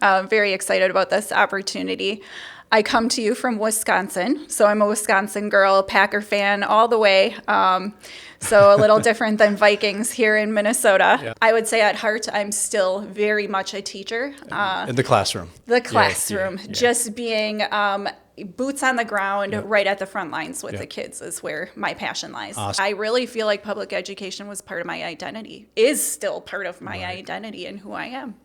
Very excited about this opportunity. I come to you from Wisconsin, so I'm a Wisconsin girl, Packer fan all the way. So a little different than Vikings here in Minnesota. Yeah. I would say at heart, I'm still very much a teacher. In the classroom. The classroom, Yeah. just being boots on the ground, Yep. right at the front lines with Yep. the kids is where my passion lies. Awesome. I really feel like public education was part of my identity, is still part of my identity and who I am.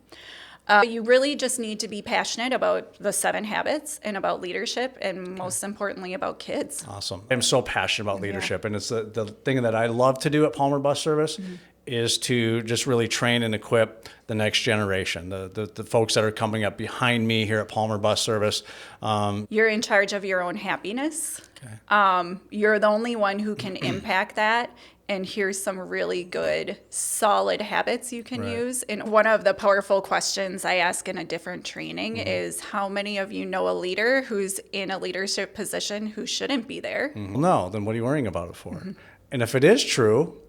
You really just need to be passionate about the 7 habits and about leadership and most importantly about kids. Awesome. I'm so passionate about leadership, and it's the thing that I love to do at Palmer Bus Service is to just really train and equip the next generation, the folks that are coming up behind me here at Palmer Bus Service. You're in charge of your own happiness. You're the only one who can impact that. And here's some really good, solid habits you can use. And one of the powerful questions I ask in a different training is how many of you know a leader who's in a leadership position who shouldn't be there? Well, no, then what are you worrying about it for? And if it is true,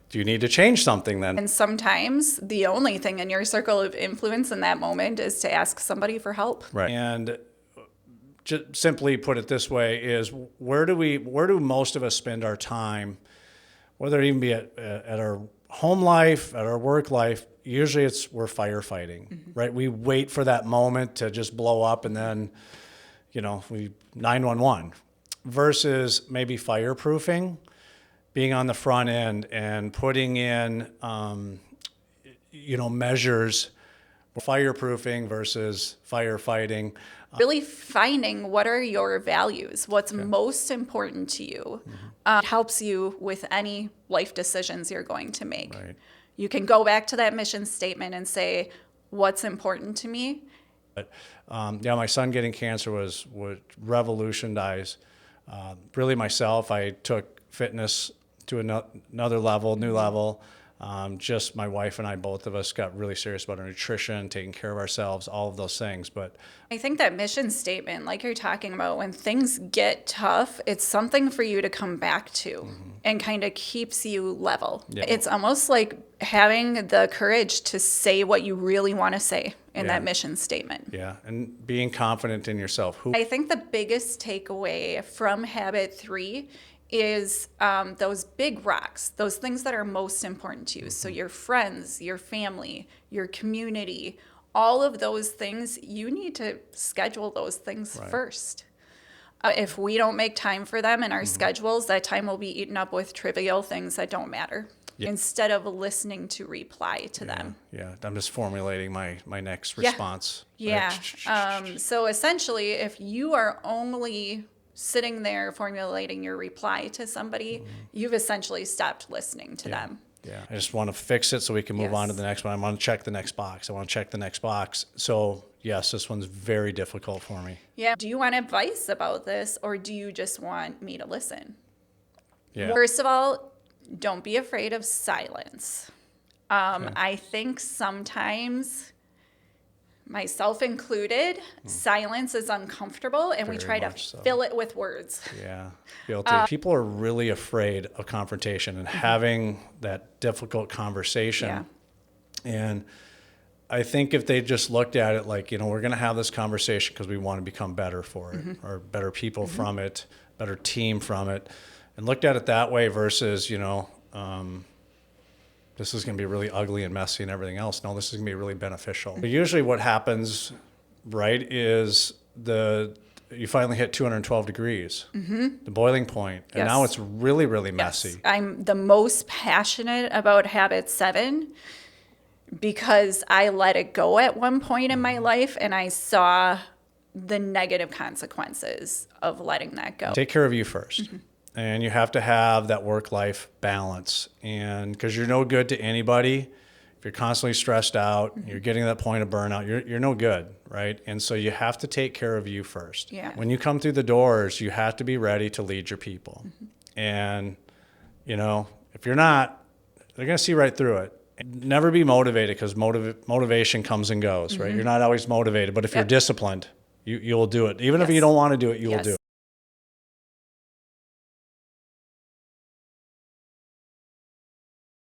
do you need to change something then? And sometimes the only thing in your circle of influence in that moment is to ask somebody for help. Right. And just simply put it this way is where do most of us spend our time, whether it even be at our home life, at our work life? Usually we're firefighting, right? We wait for that moment to just blow up and then, 911 versus maybe fireproofing, being on the front end and putting in, measures, fireproofing versus firefighting. Really finding what are your values, what's most important to you. It helps you with any life decisions you're going to make. Right. You can go back to that mission statement and say, what's important to me? But my son getting cancer would revolutionize really myself. I took fitness to another level, new level. Just my wife and I, both of us got really serious about our nutrition, taking care of ourselves, all of those things. But I think that mission statement, like you're talking about, when things get tough, it's something for you to come back to and kind of keeps you level. Yeah. It's almost like having the courage to say what you really want to say in that mission statement. Yeah, and being confident in yourself. I think the biggest takeaway from habit 3 is those big rocks, those things that are most important to you. So your friends, your family, your community, all of those things, you need to schedule those things first. If we don't make time for them in our schedules, that time will be eaten up with trivial things that don't matter instead of listening to reply to them. Yeah, I'm just formulating my next response. Yeah. So essentially, if you are only sitting there formulating your reply to somebody, you've essentially stopped listening to them. Yeah, I just want to fix it so we can move on to the next one. I want to check the next box. So yes, this one's very difficult for me. Yeah. Do you want advice about this, or do you just want me to listen? Yeah. First of all, don't be afraid of silence. I think sometimes, myself included, silence is uncomfortable, and we try to fill it with words. Yeah, guilty. People are really afraid of confrontation and having that difficult conversation. And I think if they just looked at it like, we're going to have this conversation because we want to become better for it, or better people from it, better team from it, and looked at it that way versus, this is going to be really ugly and messy and everything else. No, this is going to be really beneficial. But usually what happens, right, is you finally hit 212 degrees, the boiling point, and now it's really, really messy. I'm the most passionate about habit 7 because I let it go at one point in my life, and I saw the negative consequences of letting that go. Take care of you first. And you have to have that work-life balance. And because you're no good to anybody, if you're constantly stressed out, you're getting to that point of burnout, you're no good, right? And so you have to take care of you first. Yeah. When you come through the doors, you have to be ready to lead your people. And, if you're not, they're going to see right through it. Never be motivated because motivation comes and goes, right? You're not always motivated, but if you're disciplined, you'll do it. Even if you don't want to do it, you will do it.